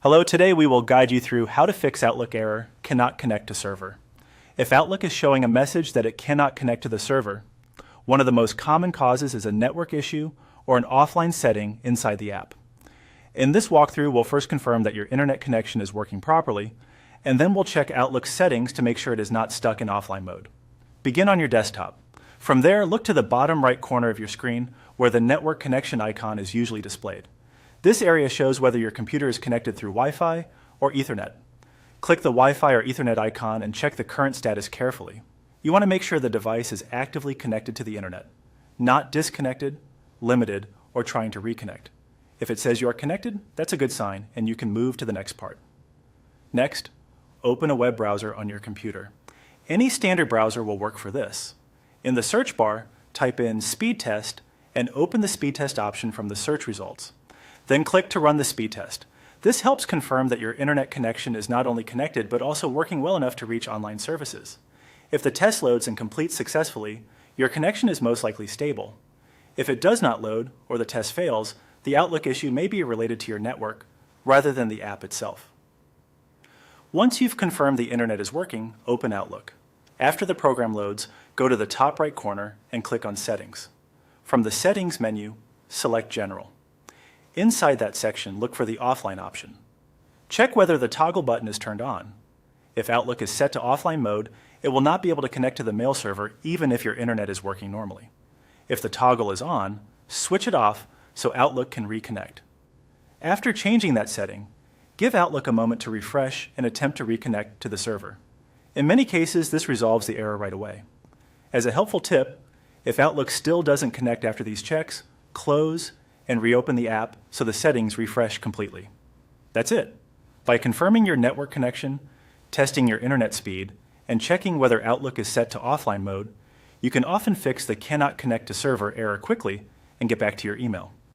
Hello, today we will guide you through how to fix Outlook error, cannot connect to server. If Outlook is showing a message that it cannot connect to the server, one of the most common causes is a network issue or an offline setting inside the app. In this walkthrough, we'll first confirm that your internet connection is working properly, and then we'll check Outlook's settings to make sure it is not stuck in offline mode. Begin on your desktop. From there, look to the bottom right corner of your screen where the network connection icon is usually displayed. This area shows whether your computer is connected through Wi-Fi or Ethernet. Click the Wi-Fi or Ethernet icon and check the current status carefully. You want to make sure the device is actively connected to the internet, not disconnected, limited, or trying to reconnect. If it says you are connected, that's a good sign, and you can move to the next part. Next, open a web browser on your computer. Any standard browser will work for this. In the search bar, type in speed test and open the speed test option from the search results. Then click to run the speed test. This helps confirm that your internet connection is not only connected, but also working well enough to reach online services. If the test loads and completes successfully, your connection is most likely stable. If it does not load, or the test fails, the Outlook issue may be related to your network, rather than the app itself. Once you've confirmed the internet is working, open Outlook. After the program loads, go to the top right corner and click on Settings. From the Settings menu, select General. Inside that section, look for the offline option. Check whether the toggle button is turned on. If Outlook is set to offline mode, it will not be able to connect to the mail server even if your internet is working normally. If the toggle is on, switch it off so Outlook can reconnect. After changing that setting, give Outlook a moment to refresh and attempt to reconnect to the server. In many cases, this resolves the error right away. As a helpful tip, if Outlook still doesn't connect after these checks, close and reopen the app so the settings refresh completely. That's it. By confirming your network connection, testing your internet speed, and checking whether Outlook is set to offline mode, you can often fix the cannot connect to server error quickly and get back to your email.